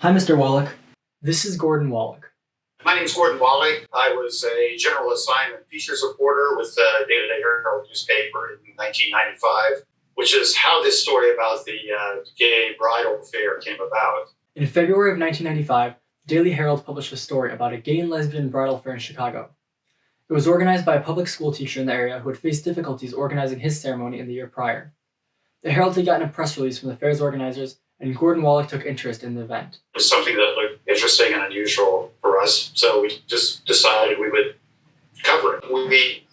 Hi, Mr. Wallach. This is Gordon Wallach. My name is Gordon Wallach. I was a general assignment features reporter with the Day-to-Day Herald newspaper in 1995, which is how this story about the gay bridal fair came about. In February of 1995, the Daily Herald published a story about a gay and lesbian bridal fair in Chicago. It was organized by a public school teacher in the area who had faced difficulties organizing his ceremony in the year prior. The Herald had gotten a press release from the fair's organizers, and Gordon Wallach took interest in the event. It was something that looked interesting and unusual for us, so we just decided we would cover it. We,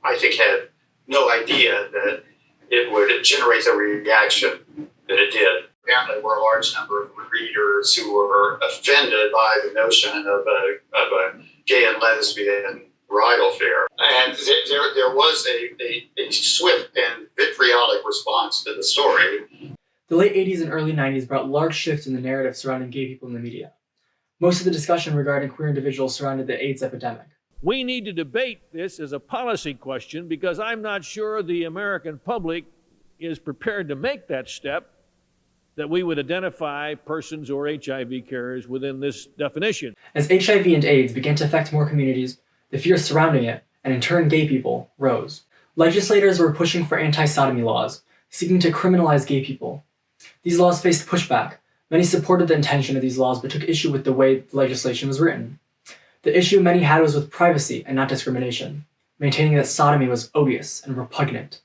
I think, had no idea that it would generate the reaction that it did. Apparently, there were a large number of readers who were offended by the notion of a gay and lesbian bridal fair. And there was a swift and vitriolic response to the story. The late 80s and early 90s brought large shifts in the narrative surrounding gay people in the media. Most of the discussion regarding queer individuals surrounded the AIDS epidemic. We need to debate this as a policy question because I'm not sure the American public is prepared to make that step, that we would identify persons who are HIV carriers within this definition. As HIV and AIDS began to affect more communities, the fears surrounding it, and in turn gay people, rose. Legislators were pushing for anti-sodomy laws, seeking to criminalize gay people. These laws faced pushback. Many supported the intention of these laws but took issue with the way the legislation was written. The issue many had was with privacy and not discrimination, maintaining that sodomy was odious and repugnant.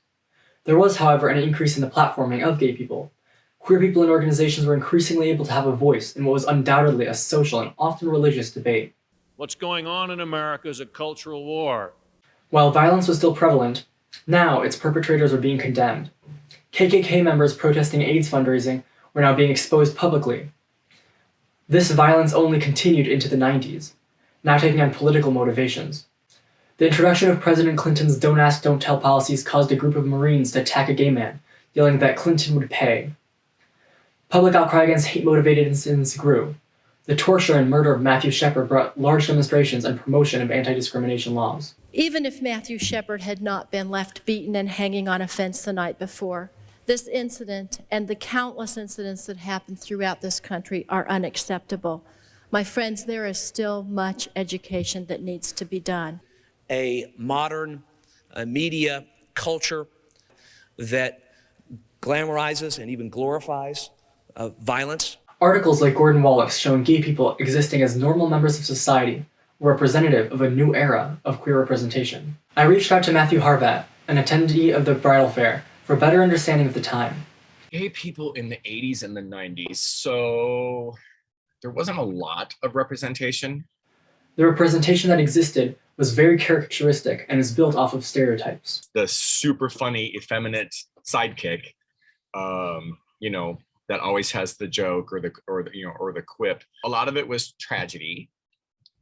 There was, however, an increase in the platforming of gay people. Queer people and organizations were increasingly able to have a voice in what was undoubtedly a social and often religious debate. What's going on in America is a cultural war. While violence was still prevalent, now its perpetrators were being condemned. KKK members protesting AIDS fundraising were now being exposed publicly. This violence only continued into the 90s, now taking on political motivations. The introduction of President Clinton's Don't Ask, Don't Tell policies caused a group of Marines to attack a gay man, yelling that Clinton would pay. Public outcry against hate-motivated incidents grew. The torture and murder of Matthew Shepard brought large demonstrations and promotion of anti-discrimination laws. Even if Matthew Shepard had not been left beaten and hanging on a fence the night before, this incident and the countless incidents that happened throughout this country are unacceptable. My friends, there is still much education that needs to be done. A modern media culture that glamorizes and even glorifies violence. Articles like Gordon Wallach's showing gay people existing as normal members of society were representative of a new era of queer representation. I reached out to Matthew Harvat, an attendee of the bridal fair, for a better understanding of the time. Gay people in the 80s and the 90s, so there wasn't a lot of representation. The representation that existed was very characteristic and is built off of stereotypes. The super funny, effeminate sidekick, that always has the joke or the quip. A lot of it was tragedy,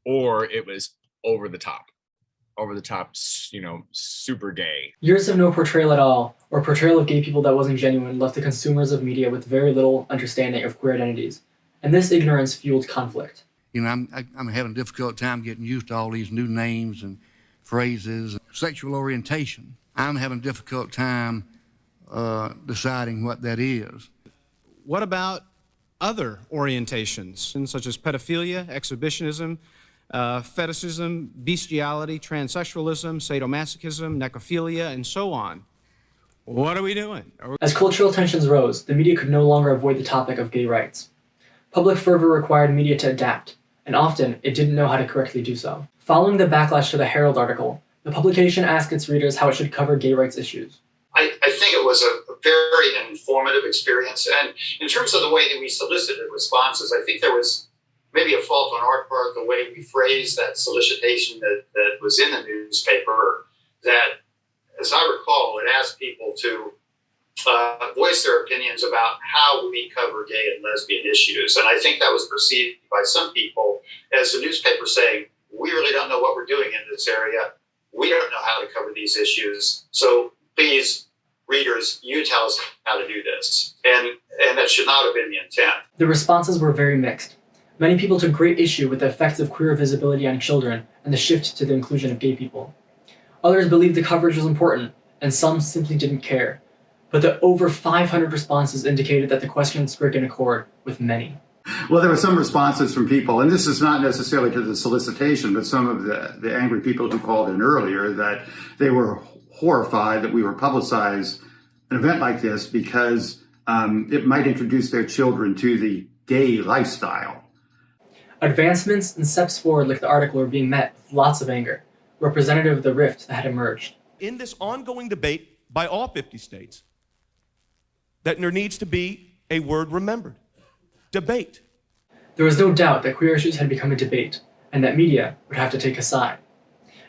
or it was over the top, super gay. Years of no portrayal at all, or portrayal of gay people that wasn't genuine, left the consumers of media with very little understanding of queer identities, and this ignorance fueled conflict. I'm having a difficult time getting used to all these new names and phrases. Sexual orientation, I'm having a difficult time deciding what that is. What about other orientations, such as pedophilia, exhibitionism, fetishism, bestiality, transsexualism, sadomasochism, necrophilia, and so on? What are we doing? As cultural tensions rose, the media could no longer avoid the topic of gay rights. Public fervor required media to adapt, and often it didn't know how to correctly do so. Following the backlash to the Herald article, the publication asked its readers how it should cover gay rights issues. I think it was a very informative experience. And in terms of the way that we solicited responses, I think there was maybe a fault on our part, the way we phrased that solicitation that was in the newspaper, that, as I recall, it asked people to voice their opinions about how we cover gay and lesbian issues. And I think that was perceived by some people as the newspaper saying, we really don't know what we're doing in this area. We don't know how to cover these issues. So please, readers, you tell us how to do this. And that should not have been the intent. The responses were very mixed. Many people took great issue with the effects of queer visibility on children and the shift to the inclusion of gay people. Others believed the coverage was important, and some simply didn't care. But the over 500 responses indicated that the question struck an accord with many. Well, there were some responses from people, and this is not necessarily to the solicitation, but some of the angry people who called in earlier, that they were horrified that we were publicized an event like this because it might introduce their children to the gay lifestyle. Advancements and steps forward like the article were being met with lots of anger, representative of the rift that had emerged. In this ongoing debate by all 50 states, that there needs to be a word remembered: debate. There was no doubt that queer issues had become a debate, and that media would have to take a side.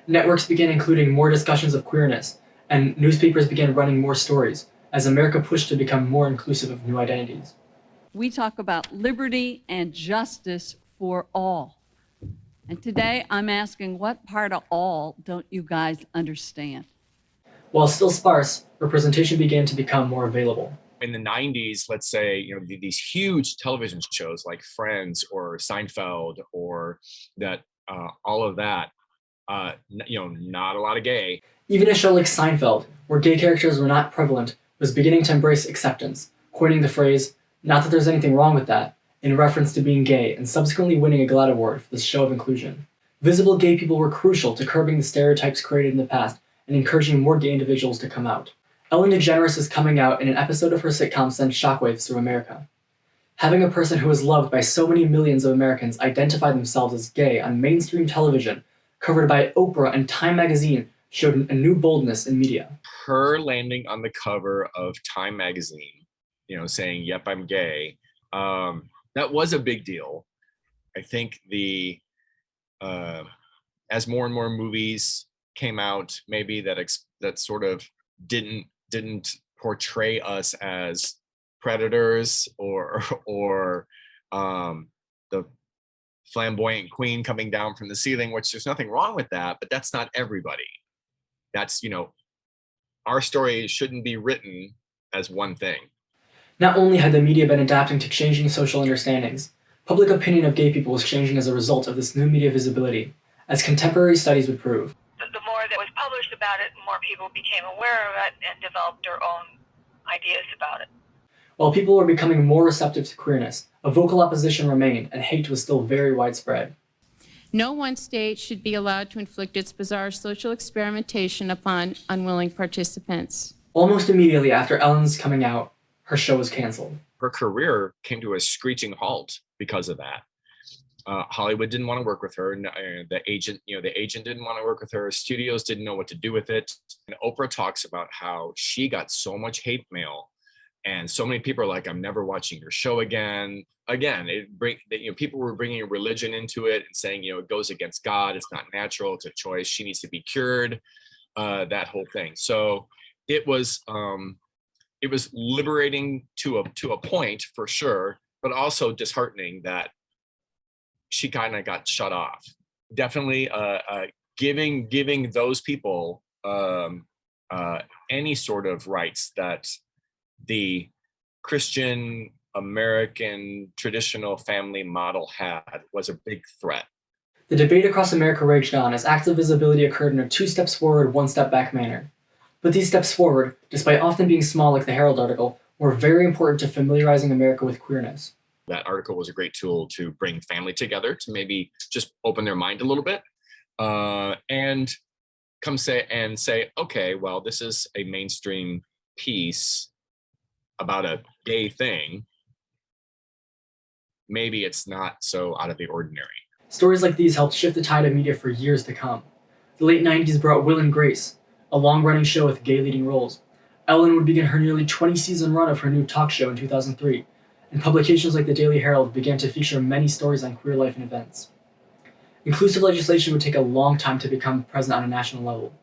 Networks began including more discussions of queerness, and newspapers began running more stories as America pushed to become more inclusive of new identities. We talk about liberty and justice for all. And today I'm asking, what part of all don't you guys understand? While still sparse, representation began to become more available. In the 90s, let's say, these huge television shows like Friends or Seinfeld or that, all of that, not a lot of gay. Even a show like Seinfeld, where gay characters were not prevalent, was beginning to embrace acceptance, coining the phrase, "Not that there's anything wrong with that," in reference to being gay, and subsequently winning a GLAAD award for this show of inclusion. Visible gay people were crucial to curbing the stereotypes created in the past and encouraging more gay individuals to come out. Ellen DeGeneres' coming out in an episode of her sitcom sent shockwaves through America. Having a person who is loved by so many millions of Americans identify themselves as gay on mainstream television, covered by Oprah and Time magazine, showed a new boldness in media. Her landing on the cover of Time magazine, saying, "Yep, I'm gay," that was a big deal. I think as more and more movies came out, maybe that sort of didn't portray us as predators or the flamboyant queen coming down from the ceiling, which there's nothing wrong with that, but that's not everybody. That's, our story shouldn't be written as one thing. Not only had the media been adapting to changing social understandings, public opinion of gay people was changing as a result of this new media visibility, as contemporary studies would prove. The more that was published about it, the more people became aware of it and developed their own ideas about it. While people were becoming more receptive to queerness, a vocal opposition remained and hate was still very widespread. No one state should be allowed to inflict its bizarre social experimentation upon unwilling participants. Almost immediately after Ellen's coming out, her show was canceled. Her career came to a screeching halt because of that. Hollywood didn't want to work with her. And the agent didn't want to work with her. Studios didn't know what to do with it. And Oprah talks about how she got so much hate mail, and so many people are like, "I'm never watching your show again." Again, people were bringing religion into it and saying, it goes against God. It's not natural. It's a choice. She needs to be cured. That whole thing. So it was liberating to a point for sure, but also disheartening that she kind of got shut off. Definitely giving those people any sort of rights that the Christian American traditional family model had was a big threat. The debate across America raged on as active visibility occurred in a 2 steps forward, 1 step back manner. But these steps forward, despite often being small like the Herald article, were very important to familiarizing America with queerness. That article was a great tool to bring family together, to maybe just open their mind a little bit, and say, okay, well, this is a mainstream piece about a gay thing. Maybe it's not so out of the ordinary. Stories like these helped shift the tide of media for years to come. The late 90s brought Will and Grace, a long-running show with gay leading roles. Ellen would begin her nearly 20-season run of her new talk show in 2003, and publications like the Daily Herald began to feature many stories on queer life and events. Inclusive legislation would take a long time to become present on a national level.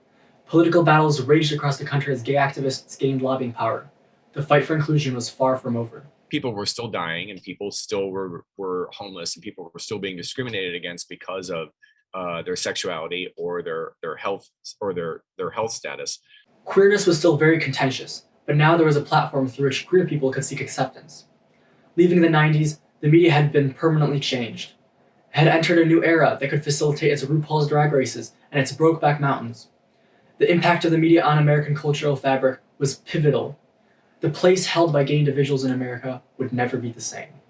Political battles raged across the country as gay activists gained lobbying power. The fight for inclusion was far from over. People were still dying, and people still were homeless, and people were still being discriminated against because of their sexuality or their health or their health status. Queerness was still very contentious, but now there was a platform through which queer people could seek acceptance. Leaving the 90s, the media had been permanently changed. It had entered a new era that could facilitate its RuPaul's Drag Races and its Brokeback Mountains. The impact of the media on American cultural fabric was pivotal. The place held by gay individuals in America would never be the same.